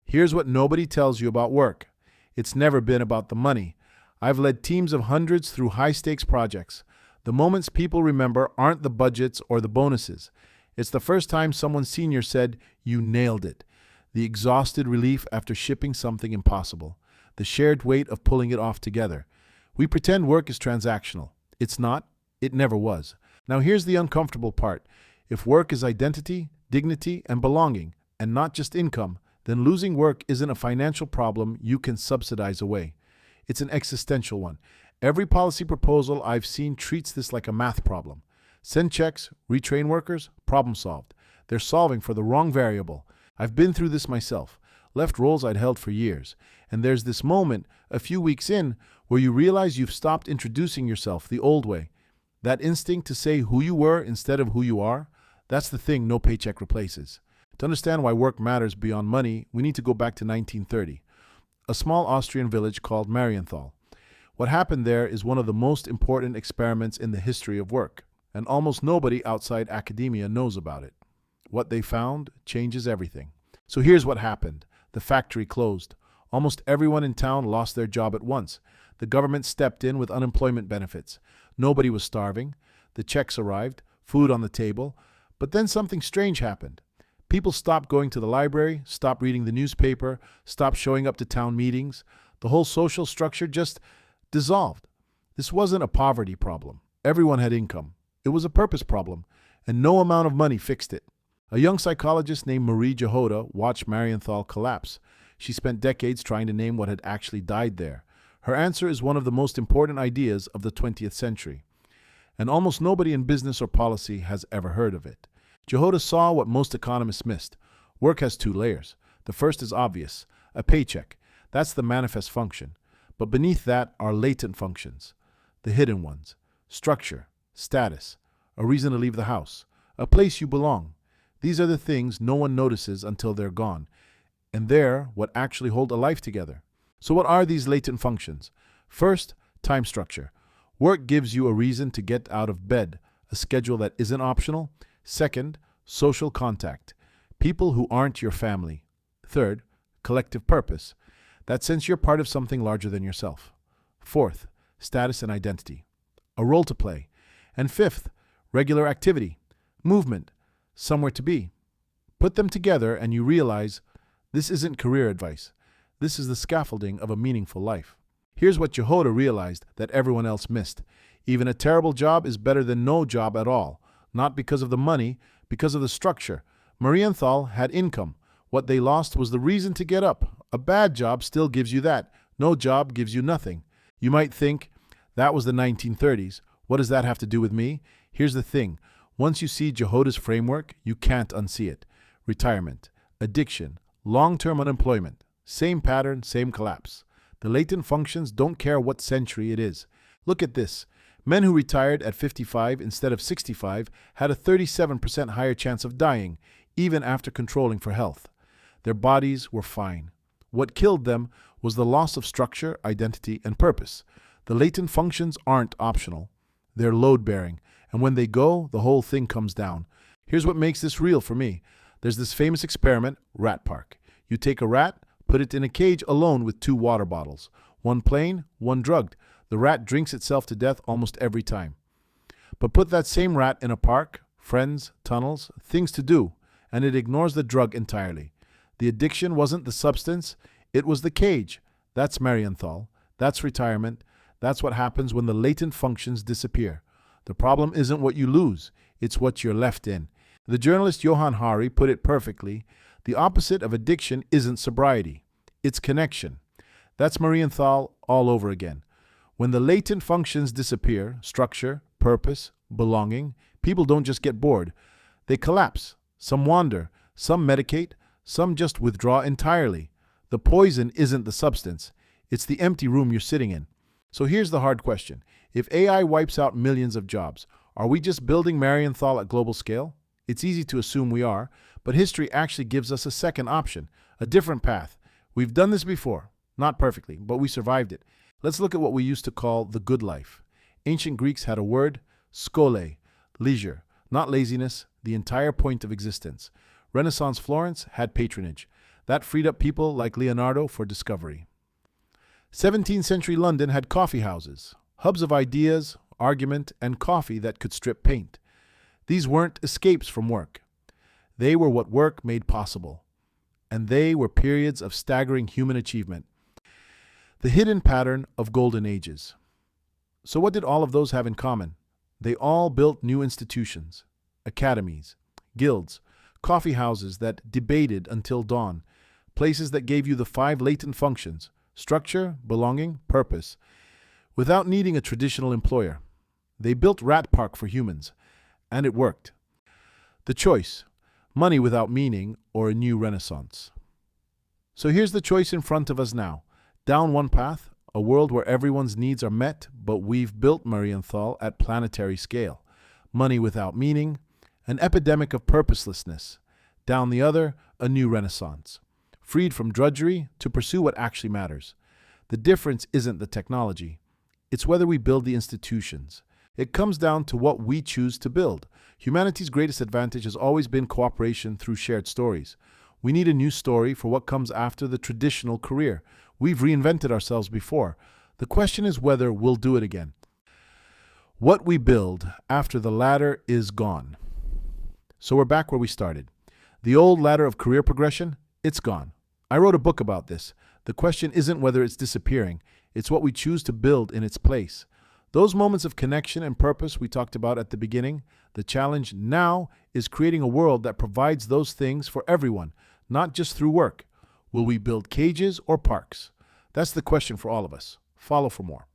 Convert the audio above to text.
Here's what nobody tells you about work. It's never been about the money. I've led teams of hundreds through high-stakes projects. The moments people remember aren't the budgets or the bonuses. It's the first time someone senior said, "You nailed it." The exhausted relief after shipping something impossible. The shared weight of pulling it off together. We pretend work is transactional. It's not. It never was. Now here's the uncomfortable part. If work is identity, dignity, and belonging, and not just income, then losing work isn't a financial problem you can subsidize away. It's an existential one. Every policy proposal I've seen treats this like a math problem. Send checks, retrain workers, problem solved. They're solving for the wrong variable. I've been through this myself. Left roles I'd held for years. And there's this moment, a few weeks in, where you realize you've stopped introducing yourself the old way. That instinct to say who you were instead of who you are, that's the thing no paycheck replaces. To understand why work matters beyond money, we need to go back to 1930, a small Austrian village called Marienthal. What happened there is one of the most important experiments in the history of work, and almost nobody outside academia knows about it. What they found changes everything. So here's what happened. The factory closed. Almost everyone in town lost their job at once. The government stepped in with unemployment benefits. Nobody was starving. The checks arrived, food on the table. But then something strange happened. People stopped going to the library, stopped reading the newspaper, stopped showing up to town meetings. The whole social structure just dissolved. This wasn't a poverty problem. Everyone had income. It was a purpose problem, and no amount of money fixed it. A young psychologist named Marie Jehoda watched Marienthal collapse. She spent decades trying to name what had actually died there. Her answer is one of the most important ideas of the 20th century, and almost nobody in business or policy has ever heard of it. Jehoda saw what most economists missed. Work has two layers. The first is obvious, a paycheck. That's the manifest function. But beneath that are latent functions, the hidden ones: structure, status, a reason to leave the house, a place you belong. These are the things no one notices until they're gone, and they're what actually hold a life together. So what are these latent functions? First, time structure. Work gives you a reason to get out of bed, a schedule that isn't optional. Second, social contact. People who aren't your family. Third, collective purpose. That sense you're part of something larger than yourself. Fourth, status and identity. A role to play. And fifth, regular activity, movement, somewhere to be. Put them together and you realize this isn't career advice. This is the scaffolding of a meaningful life. Here's what Jehoda realized that everyone else missed. Even a terrible job is better than no job at all. Not because of the money, because of the structure. Marienthal had income. What they lost was the reason to get up. A bad job still gives you that. No job gives you nothing. You might think, that was the 1930s. What does that have to do with me? Here's the thing. Once you see Jehoda's framework, you can't unsee it. Retirement, addiction, long-term unemployment. Same pattern, same collapse. The latent functions don't care what century it is. Look at this. Men who retired at 55 instead of 65 had a 37% higher chance of dying, even after controlling for health. Their bodies were fine. What killed them was the loss of structure, identity, and purpose. The latent functions aren't optional. They're load-bearing, and when they go, the whole thing comes down. Here's what makes this real for me. There's this famous experiment, Rat Park. You take a rat, put it in a cage alone with 2 water bottles. One plain, one drugged. The rat drinks itself to death almost every time. But put that same rat in a park, friends, tunnels, things to do, and it ignores the drug entirely. The addiction wasn't the substance, it was the cage. That's Marienthal. That's retirement. That's what happens when the latent functions disappear. The problem isn't what you lose, it's what you're left in. The journalist Johann Hari put it perfectly. The opposite of addiction isn't sobriety, it's connection. That's Marienthal all over again. When the latent functions disappear, structure, purpose, belonging, people don't just get bored. They collapse. Some wander, some medicate, some just withdraw entirely. The poison isn't the substance, it's the empty room you're sitting in. So here's the hard question. If AI wipes out millions of jobs, are we just building Marienthal at global scale? It's easy to assume we are, but history actually gives us a second option, a different path. We've done this before, not perfectly, but we survived it. Let's look at what we used to call the good life. Ancient Greeks had a word, skole, leisure, not laziness, the entire point of existence. Renaissance Florence had patronage. That freed up people like Leonardo for discovery. 17th century London had coffee houses, hubs of ideas, argument, and coffee that could strip paint. These weren't escapes from work. They were what work made possible. And they were periods of staggering human achievement. The hidden pattern of golden ages. So what did all of those have in common? They all built new institutions, academies, guilds, coffee houses that debated until dawn, places that gave you the 5 latent functions: structure, belonging, purpose, without needing a traditional employer. They built Rat Park for humans, and it worked. The choice: money without meaning or a new renaissance. So here's the choice in front of us now. Down one path, a world where everyone's needs are met, but we've built Marienthal at planetary scale. Money without meaning, an epidemic of purposelessness. Down the other, a new renaissance. Freed from drudgery to pursue what actually matters. The difference isn't the technology. It's whether we build the institutions. It comes down to what we choose to build. Humanity's greatest advantage has always been cooperation through shared stories. We need a new story for what comes after the traditional career. We've reinvented ourselves before. The question is whether we'll do it again. What we build after the ladder is gone. So we're back where we started. The old ladder of career progression, it's gone. I wrote a book about this. The question isn't whether it's disappearing. It's what we choose to build in its place. Those moments of connection and purpose we talked about at the beginning, the challenge now is creating a world that provides those things for everyone, not just through work. Will we build cages or parks? That's the question for all of us. Follow for more.